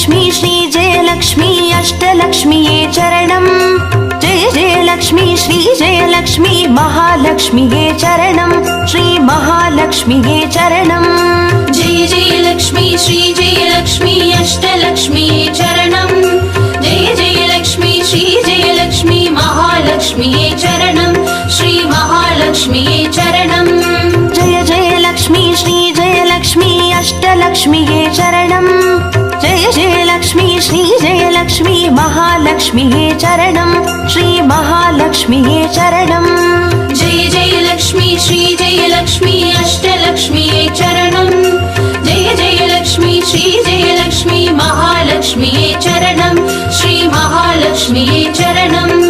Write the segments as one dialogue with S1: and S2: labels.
S1: जयलक्ष्मी श्री जयलक्ष्मी अष्टलक्ष्मीये चरणम् जय जयलक्ष्मी श्री जयलक्ष्मी महालक्ष्मीये चरणम् श्री महालक्ष्मीये चरणम्
S2: जय जयलक्ष्मी श्री जयलक्ष्मी अष्टलक्ष्मीये चरणम् जय जयलक्ष्मी श्री जयलक्ष्मी महालक्ष्मीये चरणम् श्री महालक्ष्मीये चरणम्
S1: जय जयलक्ष्मी श्री जयलक्ष्मी अष्टलक्ष्मीये चरणम् जय जयलक्ष्मी श्री जयलक्ष्मी महालक्ष्मीये चरणम् श्री महालक्ष्मीये चरणम्
S2: जय जयलक्ष्मी श्री जयलक्ष्मी अष्टलक्ष्मीये चरणम् जय जयलक्ष्मी श्री जयलक्ष्मी महालक्ष्मीये चरणम् श्री महालक्ष्मीये चरणम्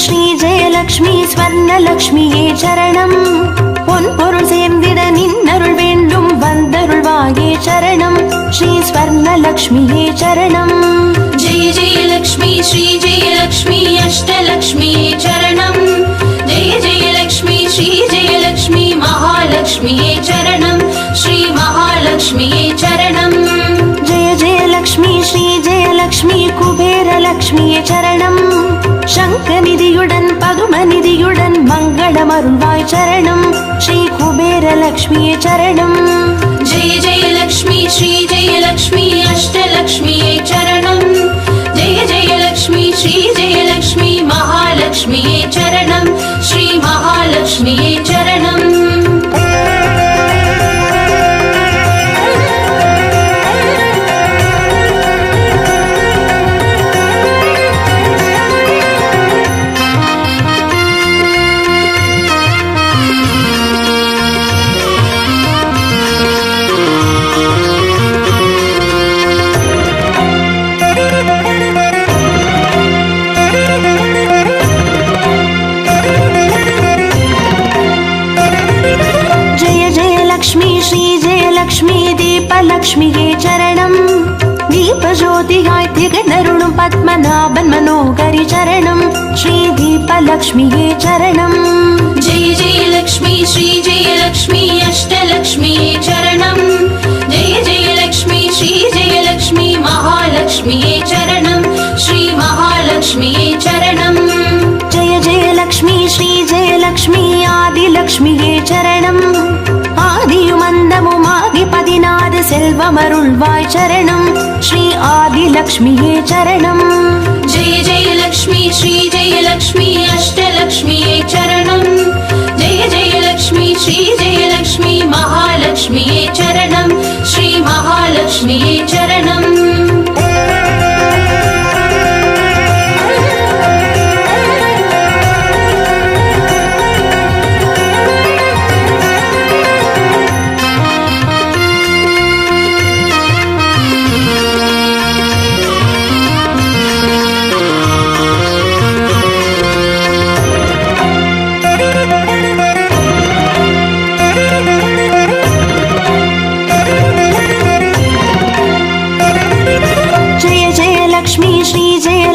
S1: ஸ்ரீ ஸ்வர்ணலக்ஷ்மியே சரணம் பொன் பொருள் சேர்ந்திட நின்னருள் வேண்டும் வந்தருள்வாயே சரணம் ஸ்ரீ ஸ்வர்ணலக்ஷ்மியே சரணம்
S2: ஜெய ஜெயலக்ஷ்மி ஸ்ரீ ஜெயலக்ஷ்மி அஷ்டலக்ஷ்மியே சரணம் ஜெய ஜெயலக்ஷ்மி ஸ்ரீ ஜெயலக்ஷ்மி மகாலக்ஷ்மியே சரணம் ஸ்ரீ மகாலக்ஷ்மியே சரணம்
S1: ஜெய ஜெயலக்ஷ்மி ஸ்ரீ ஜெயலக்ஷ்மி குபேரலக்ஷ்மியே சரணம் சங்கநிதியுடன் பதுமநிதியுடன் மங்களமருள்வாய் சரணம் ஸ்ரீ குபேரலக்ஷ்மியே சரணம்
S2: ஜெய ஜெயலக்ஷ்மி ஸ்ரீ ஜெயலக்ஷ்மி அஷ்டலக்ஷ்மியே சரணம் ஜெய ஜெயலக்ஷ்மி ஸ்ரீ ஜெயலக்ஷ்மி மகாலக்ஷ்மியே சரணம் ஸ்ரீ மகாலக்ஷ்மியே சரணம்
S1: லக்ஷ்மியே சரணம் தீபஜோதியாய் திகழருளும் பத்மநாபன் மனோகரி சரணம் ஸ்ரீ தீபலக்ஷ்மியே சரணம்
S2: ஜெய ஜெயலக்ஷ்மி ஸ்ரீ ஜெயலக்ஷ்மி அஷ்டலக்ஷ்மியே சரணம் ஜெய ஜெயலக்ஷ்மி ஸ்ரீ ஜெயலக்ஷ்மி மகாலக்ஷ்மியே சரணம் ஸ்ரீ மகாலக்ஷ்மியே சரணம்
S1: ஜெய ஜெயலக்ஷ்மி ஸ்ரீ ஜெயலக்ஷ்மி ஆதிலக்ஷ்மியே சரணம் ஆதியும் அந்தமுமாகி 16 செல்வமருள்வாய் சரணம் ஸ்ரீ ஆதிலக்ஷ்மியே சரணம்
S2: ஜெய ஜெயலக்ஷ்மி ஸ்ரீ ஜெயலக்ஷ்மி அஷ்டலக்ஷ்மியே சரணம் ஜெய ஜெயலக்ஷ்மி ஸ்ரீ ஜெயலக்ஷ்மி மகாலக்ஷ்மியே சரணம் ஸ்ரீ மகாலக்ஷ்மியே சரணம்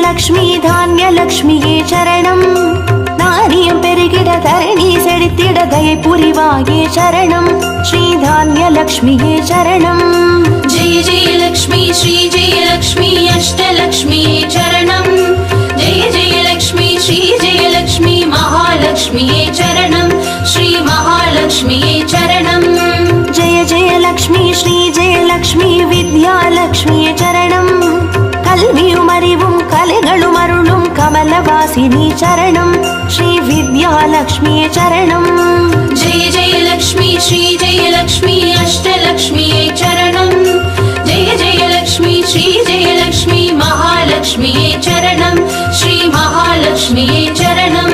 S1: லக்ஷ்மி தானியலக்ஷ்மியே சரணம் தானியம் பெருகிட தரணி செழித்திட தயை புரிவாயே சரணம் ஸ்ரீ தானியலக்ஷ்மியே சரணம்
S2: ஜெய ஜெயலக்ஷ்மி ஸ்ரீ ஜெயலக்ஷ்மி அஷ்டலக்ஷ்மியே சரணம் ஜெய ஜெயலக்ஷ்மி ஸ்ரீ ஜெயலக்ஷ்மி மகாலக்ஷ்மியே சரணம் ஸ்ரீ மகாலக்ஷ்மியே சரணம்
S1: ஜெய ஜெயலக்ஷ்மி ஸ்ரீ ஜெயலக்ஷ்மி வித்யாலக்ஷ்மியே சரணம் கல்வியும் அறிவும் கலைகளும் அருளும் கமலவாசினி சரணம் ஸ்ரீ வித்யாலக்ஷ்மியே சரணம்
S2: ஜெய ஜெயலக்ஷ்மி ஸ்ரீ ஜெயலக்ஷ்மி அஷ்டலக்ஷ்மியே சரணம் ஜெய ஜெயலக்ஷ்மி ஸ்ரீ ஜெயலக்ஷ்மி மகாலக்ஷ்மியே சரணம் ஸ்ரீ மகாலக்ஷ்மியே சரணம்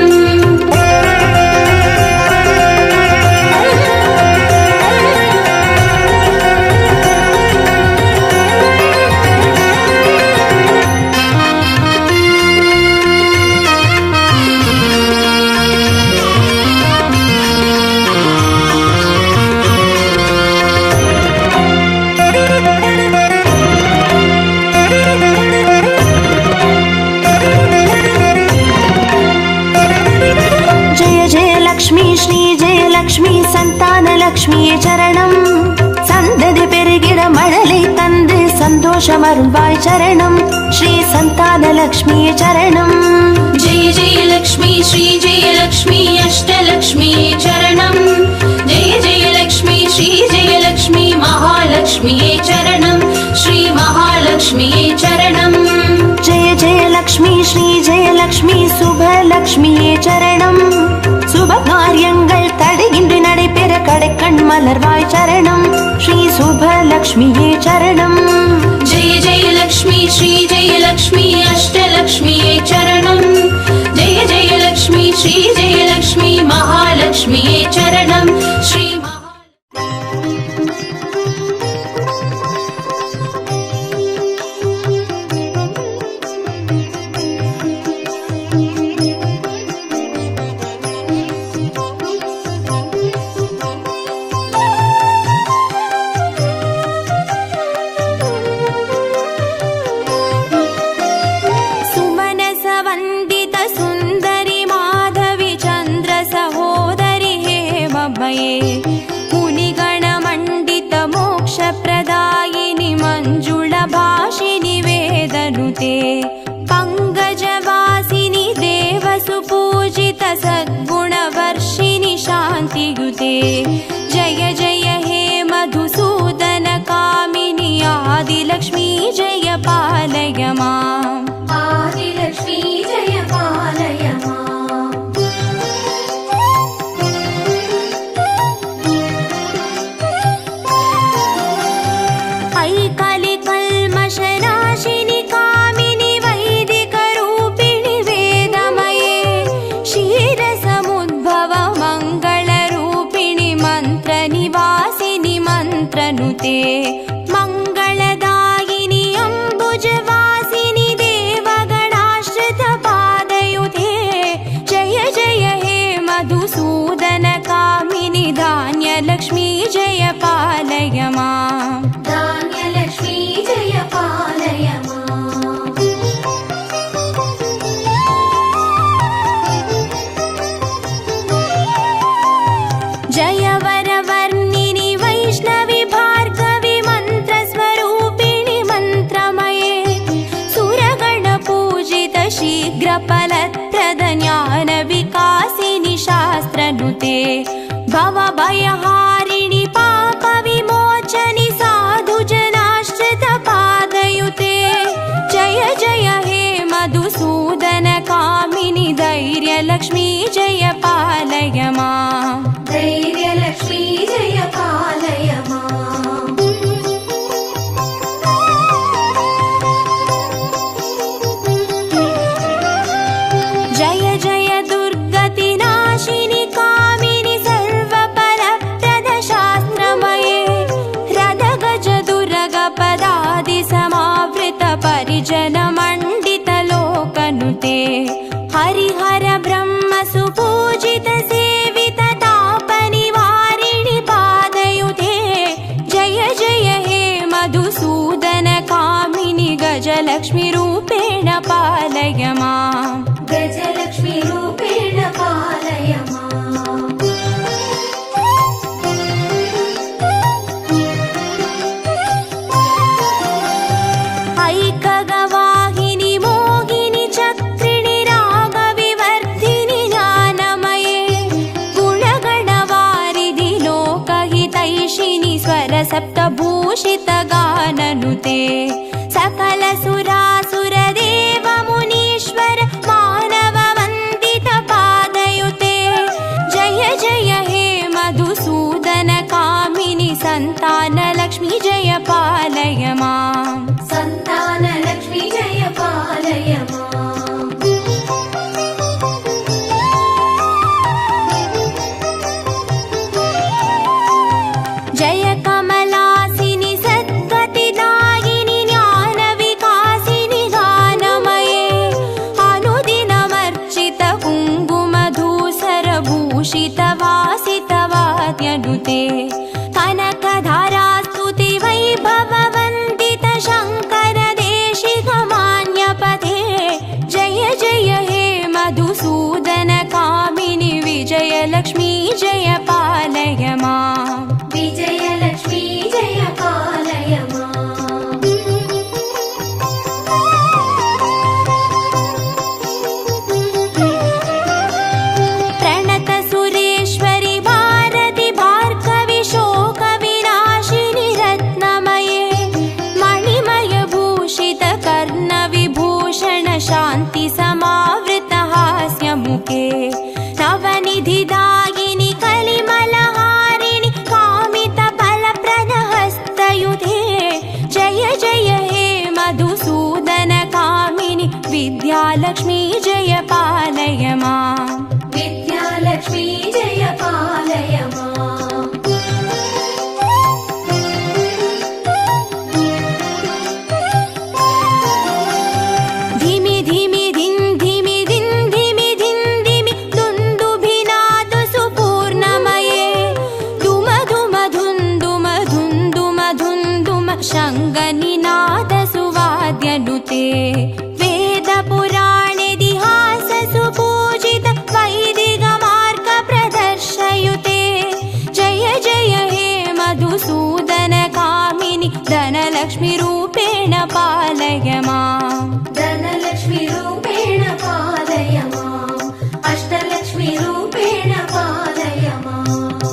S1: சந்தோஷமருள்வாய் சரணம் ஸ்ரீ சந்தானலக்ஷ்மியே சரணம்.
S2: जय जय लक्ष्मी श्री जय लक्ष्मी अष्टलक्ष्मी चरणं जय जय लक्ष्मी श्री जय लक्ष्मी महालक्ष्मी चरणं श्री महालक्ष्मी चरणं.
S1: जय जय लक्ष्मी श्री जय लक्ष्मी சுபலக்ஷ்மியே சரணம். சுப காரியங்கள் தடையின்றி நடைபெற கடைக்கண் மலர்வாய் சரணம் ஸ்ரீ சுபலக்ஷ்மியே சரணம்.
S2: जय जय लक्ष्मी श्री जय लक्ष्मी अष्टलक्ष्मी चरणं जय जय लक्ष्मी श्री जय लक्ष्मी महालक्ष्मी चरणं श्री
S3: मुनिगणमण्डित मोक्षप्रदायिनि मञ्जुळभाषिनि वेदनुते पङ्कजवासिनि देवसुपूजित सद्गुणवर्षिणि शान्तियुते. जय जय हे मधुसूदन कामिनि आदिलक्ष्मी जय पालय माम्.
S2: आदिलक्ष्मी जय पालय माम्.
S3: कल्मषनाशिनि कामिनि वैदिकरूपिणि वेदमये क्षीरसमुद्भव मङ्गलरूपिणि मन्त्रनिवासिनि मन्त्रनुते मङ्गलदायिनि अम्बुजवासिनि देवगणाश्रितपादयुते. जय जय हे मधुसूदन कामिनि धान्यलक्ष्मी जय पालय माम्.
S2: धान्यलक्ष्मी जय पालय माम्.
S3: जय वरवर्णिनि वैष्णवि भार्गवि मन्त्रस्वरूपिणि मन्त्रमये सुरगणपूजित शीघ्रफलप्रद ज्ञानविकासिनि शास्त्रनुते भवभयहारिणि पापविमोचनि साधुजनाश्रितपादयुते. जय जय हे मधुसूदन कामिनि धैर्यलक्ष्मी जय पालय माम्.
S2: धैर्यलक्ष्मी जय पालय माम्.
S3: जय जय दुर्गतिनाशिनि कामिनि सर्वफलप्रद शास्त्रमये रदगज दुर्गपदादि समावृत परिजनमण्डित लोकनुते हरिहर ब्रह्म सुपूजित सेवित तापनिवारिणि पादयुते. जय जय हे मधुसूदन कामिनि गजलक्ष्मी रूपेण पालय माम्.
S2: गजलक्ष्मी रूपेण पालय माम्.
S3: ऐकगवाहिनि मोहिनि चक्रिणि रागविवर्धिनि ज्ञानमये गुणगणवारिधि लोकहितैषिणि स्वरसप्तभूषित गाननुते सकल सुरासुर देव मुनीश्वर मानव वन्दित पादयुते. जय जय हे मधुसूदन कामिनि सन्तानलक्ष्मी जय पालय माम्.
S2: सन्तानलक्ष्मी जय पालय माम्.
S3: जय कमलासिनि सद्गतिदायिनि ज्ञानविकासिनि गानमये अनुदिनमर्चित कुङ्कुमधूसरभूषित वासितवाद्यनुते कनकधारास्तुति वैभववन्दित शङ्कर देश विद्यालक्ष्मी जय पालय माम्
S2: विद्यालक्ष्मी जय पालय माम्
S3: धिमि धिमि धिं धिमि धिं धिमि धिं धिमि दुन्दुभिनाद सुपूर्णमये धुम धुम धुन्दुम धुन्दुम धुन्दुम शङ्गनिनाद सुवाद्यनुते वेद पुराणेतिहास सुपूजित वैदिक मार्ग प्रदर्शयुते जय जय हे मधुसूदन कामिनि धनलक्ष्मी रूपेण पालय माम्
S2: धनलक्ष्मी रूपेण पालय माम् अष्टलक्ष्मी रूपेण पालय माम्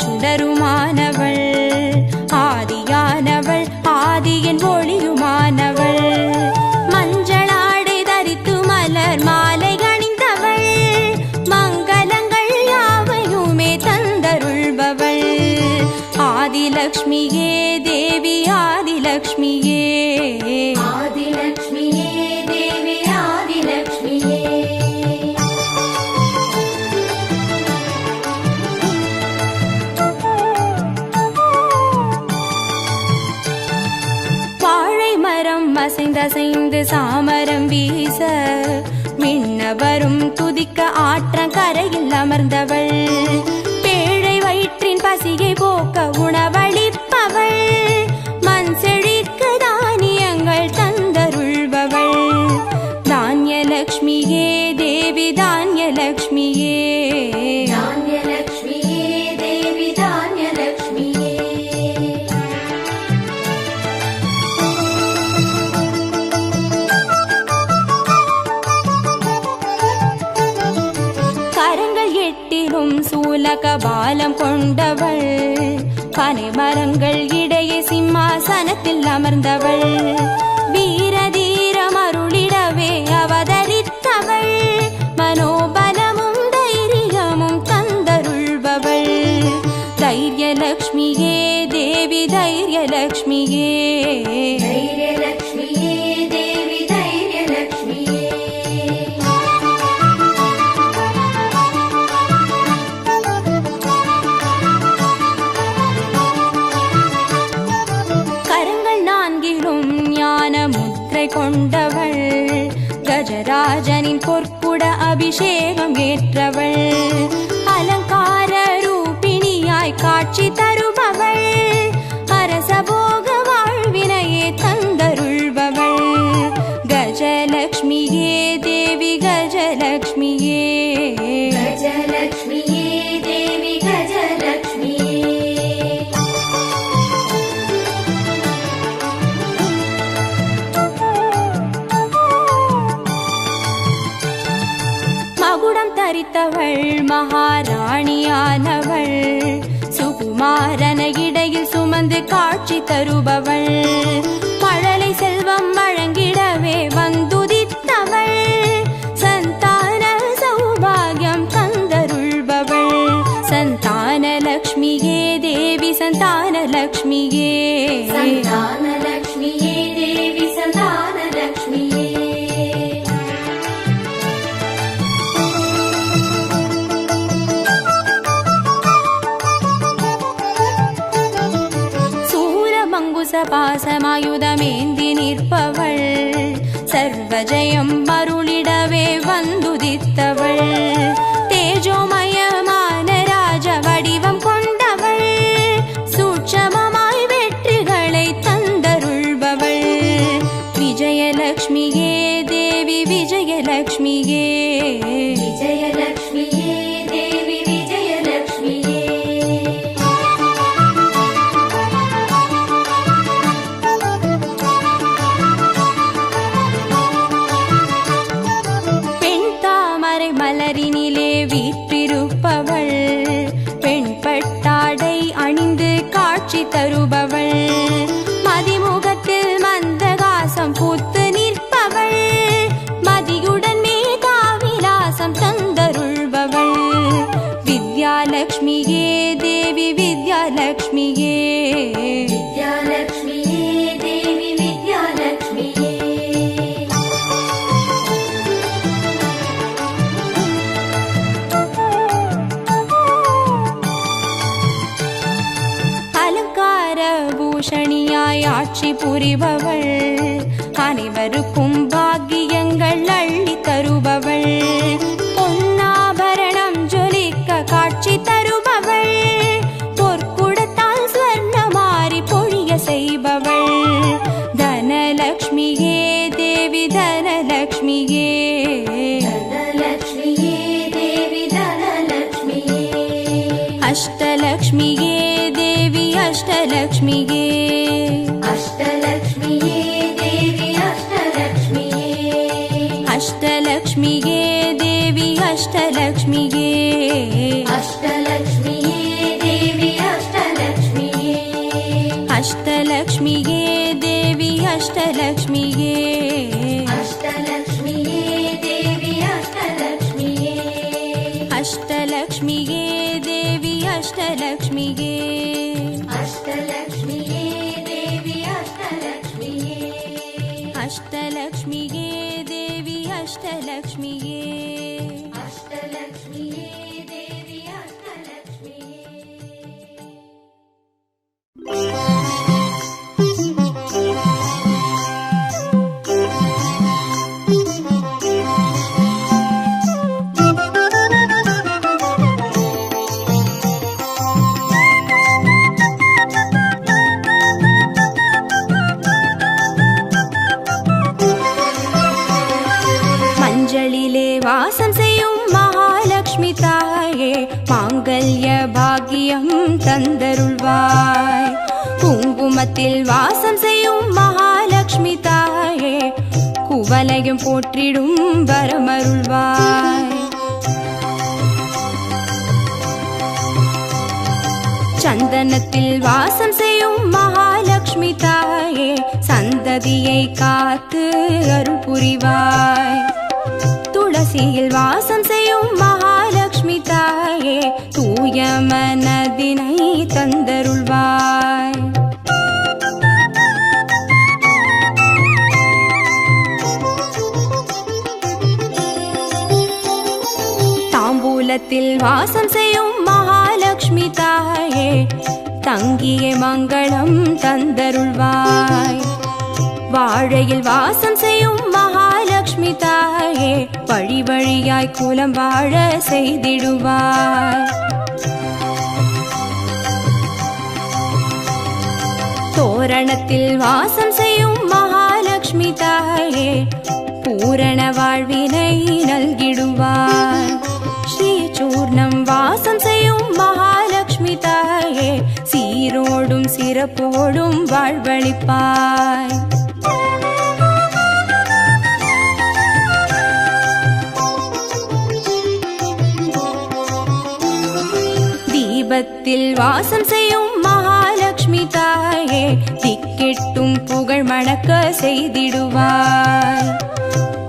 S3: சுடருமானவள் ஆதியானவள் ஆதியின் ஒளியுமானவள் மஞ்சளாடை தரித்து மலர் மாலை அணிந்தவள் மங்களங்கள் யாவையுமே தந்தருள்பவள் ஆதிலக்ஷ்மியே தேவி ஆதிலக்ஷ்மியே
S2: ஆதிலக்ஷ்மியே தேவி ஆதிலக்ஷ்மியே
S3: அசைந்து சாமரம் வீச மின்னவரும் துதிக்க ஆற்றங்கரையில் அமர்ந்தவள் பேழை வயிற்றின் பசியை போக்க உணவளிப்பவள் மண் செழிக்க தானியங்கள் தந்தருள்பவள் தானியலக்ஷ்மியே தேவி தானியலக்ஷ்மியே
S2: தானியலக்ஷ்மியே தேவி தானியலக்ஷ்மியே
S3: சூலக பாலம் கொண்டவள் பனை மரங்கள் இடையே சிம்மாசனத்தில் அமர்ந்தவள் வீரதீர மருளிடவே அவதரித்தவள் மனோபலமும் தைரியமும் தந்தருள்பவள் தைரியலக்ஷ்மியே தேவி தைரியலக்ஷ்மியே
S2: தைரியலக்ஷ்மியே தேவி தைரியலக்ஷ்மியே
S3: கொண்டவள் கஜராஜனின் பொற்குட அபிஷேகம் ஏற்றவள் அலங்கார ரூபிணியாய் காட்சி தருபவள் அரசபோக வாழ்வினையே தந்தருள்பவள் கஜலக்ஷ்மியே தேவி கஜலக்ஷ்மியே
S2: கஜலக்ஷ்மியே தேவி கஜலக்ஷ்மியே
S3: மகுடம் தரித்தவள் மகாராணியானவள் சுகுமாரன இடையில் சுமந்து காட்சி தருபவள் மழலை செல்வம் வழங்கிடவே வந்துதித்தவள் சந்தான சௌபாகியம் தந்தருள்பவள் சந்தானலக்ஷ்மியே தேவி சந்தானலக்ஷ்மியே
S2: சந்தானலக்ஷ்மியே தேவி சந்தானலக்ஷ்மியே
S3: பாசமாயுதமேந்தி நிற்பவள் சர்வஜயம் மருளிடவே வந்துதித்தவள் தேஜோமயமான ராஜ வடிவம் கொண்டவள் சூட்சமமாய் வெற்றிகளை தந்தருள்பவள் விஜயலக்ஷ்மியே தேவி விஜய மணியாய் ஆட்சி புரிபவள், அனைவருக்கும் பாக்கியங்கள் அள்ளி தருபவள், பொன்னாபரணம் ஜொலிக்க காட்சி தருபவள், பொற்குடத்தால் ஸ்வர்ணமாரி பொழிய செய்பவள், தனலக்ஷ்மியே தேவி தனலக்ஷ்மியே,
S2: தனலக்ஷ்மியே தேவி தனலக்ஷ்மியே,
S3: அஷ்டலக்ஷ்மியே தேவி அஷ்டலக்ஷ்மியே,
S2: அஷ்டலக்ஷ்மியே தேவி அஷ்டலக்ஷ்மியே,
S3: அஷ்டலக்ஷ்மியே தேவி அஷ்டலக்ஷ்மியே,
S2: அஷ்டலக்ஷ்மியே தேவி அஷ்டலக்ஷ்மியே,
S3: அஷ்டலக்ஷ்மியே தேவி அஷ்டலக்ஷ்மியே,
S2: அஷ்டலக்ஷ்மியே தேவி அஷ்டலக்ஷ்மியே,
S3: அஷ்டலக்ஷ்மியே தேவி அஷ்டலக்ஷ்மியே,
S2: அஷ்டலக்ஷ்மியே தேவி அஷ்டலக்ஷ்மியே,
S3: அஷ்டலக்ஷ்மியே தேவி அஷ்டலக்ஷ்மியே,
S2: அஷ்டலக்ஷ்மியே தேவி அஷ்டலக்ஷ்மியே.
S3: மஞ்சளிலே வாசம் செய்யும் மகாலட்சுமி தாயே, மாங்கல்ய பாக்கியம் தந்தருள்வாய், குங்குமத்தில் வாசம் செய்யும் மகாலட்சுமி தாயே, குவலையும் போற்றிடும் வரமருள்வாய், சந்தனத்தில் வாசம் செய்யும் மகாலட்சுமி தாயே, சந்ததியை காத்து அருள் புரிவாய், துளசியில் வாசம் செய்யும் மகாலட்சுமி தாயே, தூய மனதினை தந்தருள்வாய், தாம்பூலத்தில் வாசம் செய்யும் மகாலட்சுமி தாயே, தங்கிய மங்களம் தந்தருள்வாய், வாழையில் வாசம் செய்யும் மகாலட்சுமி தாயே, வழி வழியாய் குலம் வாழ செய்திடுவாய், தோரணத்தில் வாசம் செய்யும் மகாலட்சுமி தாயே, பூரண வாழ்வினை நல்கிடுவாய், ஸ்ரீ சூர்ணம் வாசம் செய்யும் மகாலட்சுமி தாயே, சீரோடும் சிறப்போடும் வாழ்வளிப்பாய், தீபத்தில் வாசம் செய்யும் மகாலட்சுமி தாயே, திக்கெட்டும் புகழ் மணக்க செய்திடுவாய்,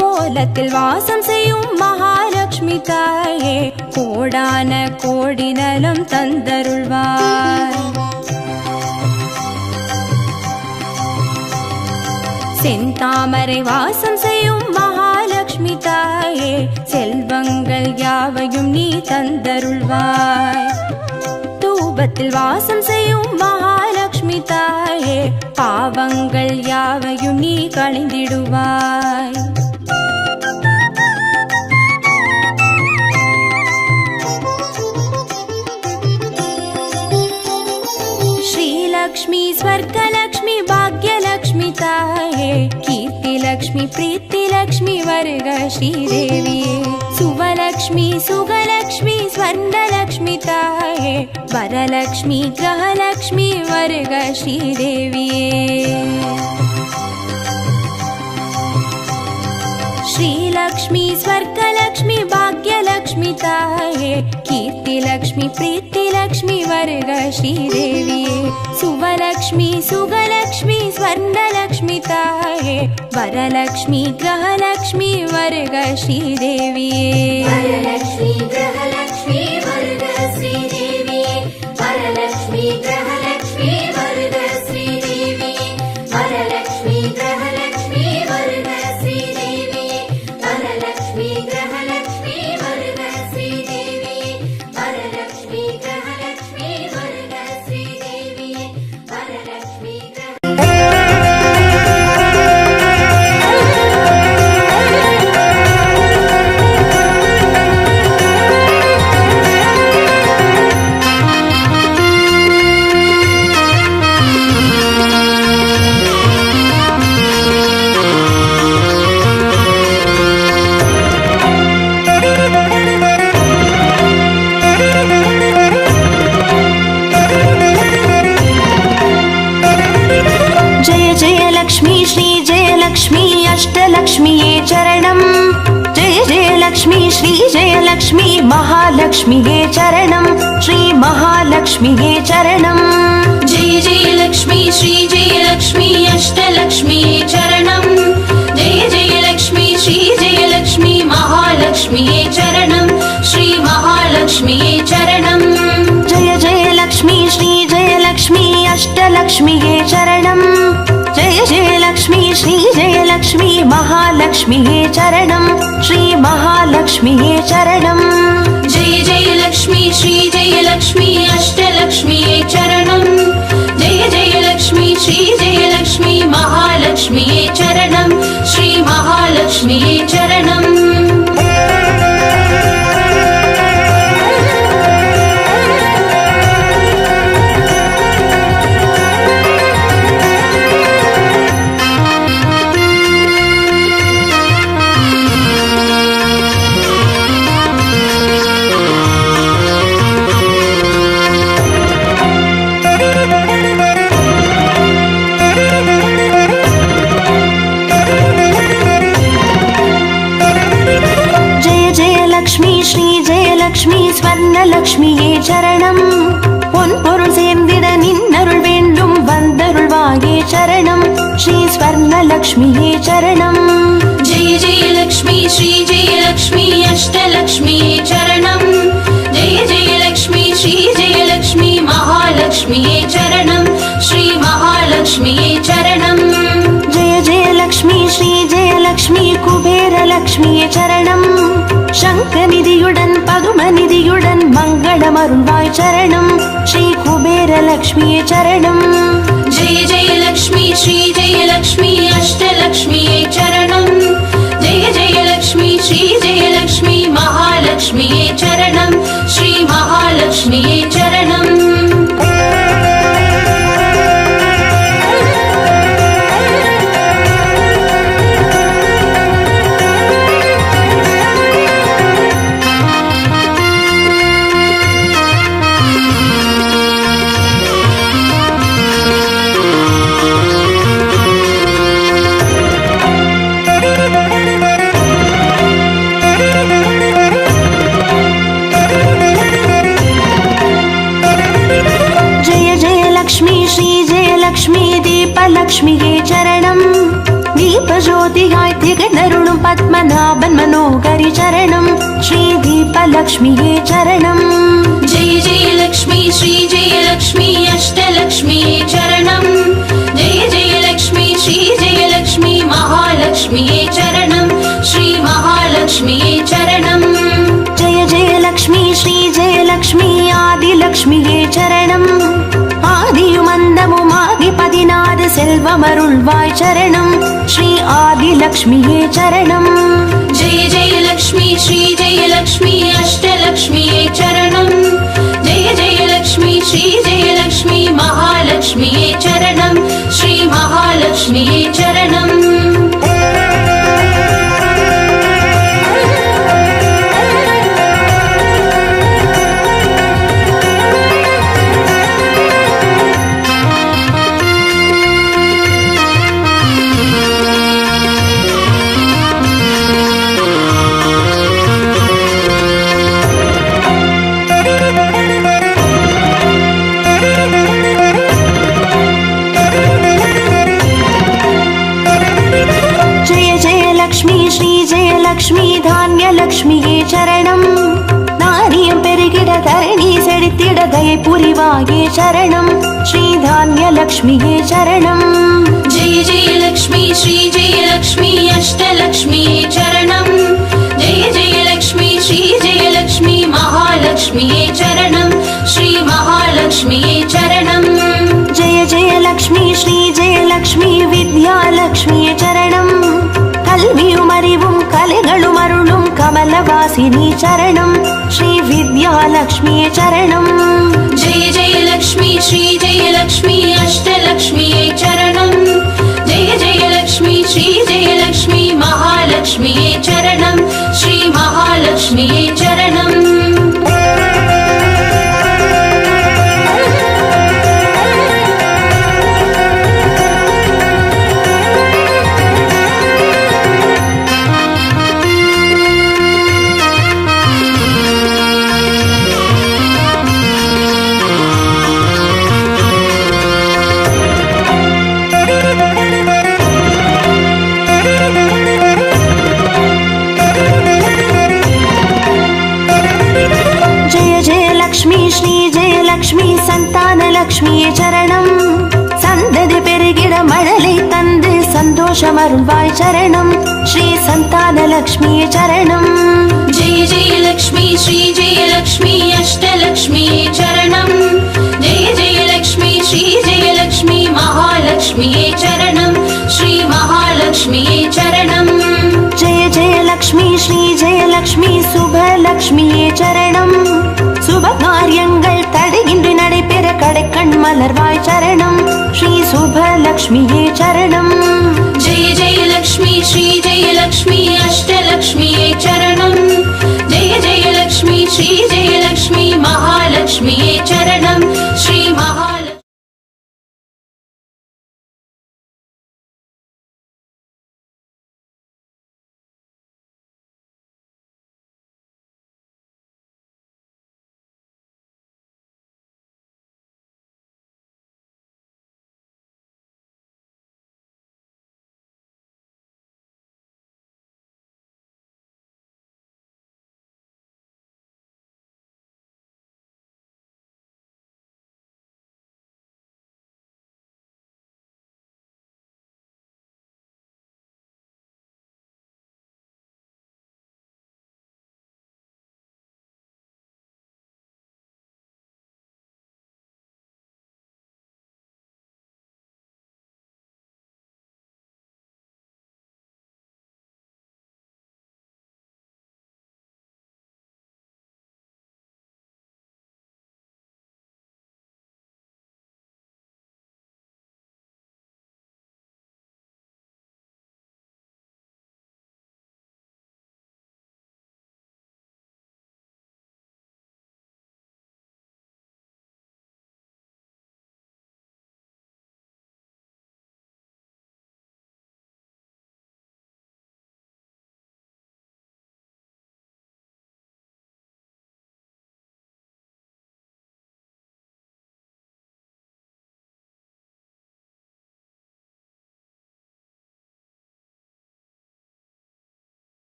S3: கோலத்தில் வாசம் செய்யும் மகாலட்சுமி தாயே, கோடான கோடி நலம் தந்தருள்வாய், செந்தாமரை வாசம் செய்யும் மகாலட்சுமி தாயே, செல்வங்கள் யாவையும் நீ தந்தருள்வாய், தூபத்தில் வாசம் செய்யும் மகாலட்சுமி தாயே, பாவங்கள் யாவையும் நீ களைந்திடுவாய், श्रीलक्ष्मी स्वर्गलक्ष्मी भाग्यलक्ष्मी ताये, कीर्तिलक्ष्मी प्रीतिलक्ष्मी वर्ग श्रीदेविये, सुवलक्ष्मी सुगलक्ष्मी स्वर्णलक्ष्मी ताये, वरलक्ष्मी ग्रहलक्ष्मी वर्ग श्रीदेविये, श्रीलक्ष्मी स्वर्गलक्ष्मी भाग्यलक्ष्मी ताये, कीर्तिलक्ष्मी प्रीतिलक्ष्मी वर्ग श्रीदेविये, सुवलक्ष्मी सुगलक्ष्मी स्वर्णलक्ष्मी ताये, वरलक्ष्मी ग्रहलक्ष्मी वर्ग श्रीदेविये,
S2: वरलक्ष्मी ग्रहलक्ष्मी वर्ग श्रीदेविये, वरलक्ष्मी ग्रहलक्ष्मी वर्ग श्रीदेविये, वरलक्ष्मी ग्रहलक्ष्मी वर्ग श्रीदेविये, वरलक्ष्मी ग्रहलक्ष्मी वर्ग श्रीदेविये, वरलक्ष्मी ग्रहलक्ष्मी वर्ग श्रीदेविये, वरलक्ष्मी
S1: जय जय लक्ष्मी श्री जय लक्ष्मी अष्टलक्ष्मीये चरणम् जय जय लक्ष्मी श्री जय लक्ष्मी महालक्ष्मीये चरणम् श्री महालक्ष्मीये चरणम्
S2: जय जय लक्ष्मी श्री जय लक्ष्मी अष्टलक्ष्मीये चरणम् जय जय लक्ष्मी श्री जय लक्ष्मी महालक्ष्मीये चरणम् श्री महालक्ष्मीये चरणम्
S1: जय जय लक्ष्मी श्री जय लक्ष्मी अष्टलक्ष्मीये चरणम् जय जय लक्ष्मी श्री जय लक्ष्मी महालक्ष्मीये चरणम् श्री महालक्ष्मीये चरणम्
S2: जय जय लक्ष्मी श्री जय लक्ष्मी अष्टलक्ष्मीये चरणम् जय जय लक्ष्मी श्री जय लक्ष्मी महालक्ष्मीये चरणम् श्री महालक्ष्मीये चरणम्
S1: லக்ஷ்மி ஸ்வர்ணலக்ஷ்மியே சரணம் பொன் பொருள் சேர்ந்திட நின்னருள் வேண்டும் வந்தருள்வாயே சரணம் ஸ்ரீ ஸ்வர்ணலக்ஷ்மியே சரணம்
S2: जय जय लक्ष्मी श्री जय लक्ष्मी अष्टलक्ष्मीये चरणम् जय जय लक्ष्मी श्री जय लक्ष्मी महालक्ष्मीये चरणम् श्री महालक्ष्मीये चरणम्
S1: जय जय लक्ष्मी श्री जय लक्ष्मी कुबेरलक्ष्मिये चरणम् शङ्खनिधियुடன் பதுமநிதியுடன் மங்களமருள்வாய் சரணம் ஸ்ரீ குபேரலக்ஷ்மியே சரணம்
S2: जय जय लक्ष्मी श्री जय लक्ष्मी अष्टलक्ष्मीये चरणम् जय जय लक्ष्मी श्री जय लक्ष्मी महालक्ष्मीये चरणम् श्री महालक्ष्मीये चरणम्
S1: லக்ஷ்மியே சரணம் தீபஜோதியாய் திகழருளும் பத்மநாபன் மனோகரி சரணம் ஸ்ரீ தீபலக்ஷ்மியே சரணம்
S2: जय जय लक्ष्मी श्री जय लक्ष्मी अष्टलक्ष्मीये चरणम् जय जय लक्ष्मी श्री जय लक्ष्मी महालक्ष्मीये चरणम् श्री महालक्ष्मीये चरणम्
S1: जय जय लक्ष्मी श्री जय लक्ष्मी आदिलक्ष्मिये चरणम् ஆதியுமந்தமுமாகி 16 செல்வமருள்வாய் சரணம் ஸ்ரீ ஆதிலக்ஷ்மியே சரணம்
S2: जय जय लक्ष्मी श्री जय लक्ष्मी अष्टलक्ष्मीये चरणम् जय जय लक्ष्मी श्री जय लक्ष्मी महालक्ष्मीये चरणम् श्री महालक्ष्मीये चरणम्
S1: லக்ஷ்மி தானியலக்ஷ்மியே சரணம் நாரியம் பெருகிட தரணி செழித்திட தயை புரிவாயே சரணம் ஸ்ரீ தானியலக்ஷ்மியே சரணம்
S2: जय जय लक्ष्मी श्री जय लक्ष्मी अष्टलक्ष्मीये चरणम् जय जय लक्ष्मी श्री जय लक्ष्मी महालक्ष्मीये चरणम् श्री महालक्ष्मीये चरणम्
S1: जय जय लक्ष्मी श्री जय लक्ष्मी विद्यालक्ष्मिये चरणम् கல்வியும் அறிவும் கலைகளும் அருளும் கமலவாசினி சரணம் ஸ்ரீ வித்யாலக்ஷ்மியே சரணம்
S2: जय जय लक्ष्मी श्री जय लक्ष्मी अष्टलक्ष्मीये चरणम् जय जय लक्ष्मी श्री जय लक्ष्मी महालक्ष्मीये चरणम् श्री महालक्ष्मीये चरणम्
S1: சந்தோஷமருள்வாய் சரணம் ஸ்ரீ சந்தானலக்ஷ்மியே சரணம்
S2: जय जय लक्ष्मी श्री जय लक्ष्मी अष्टलक्ष्मी चरणं जय जय लक्ष्मी श्री जय लक्ष्मी महालक्ष्मी चरणं श्री महालक्ष्मी चरणं
S1: जय जय लक्ष्मी श्री जय लक्ष्मी சுபலக்ஷ்மியே சரணம் சுப காரியங்கள் தடையின்றி நடைபெற கடைக்கண் மலர்வாய் சரணம் ஸ்ரீ சுபலக்ஷ்மியே சரணம்
S2: जय जय लक्ष्मी श्री जय लक्ष्मी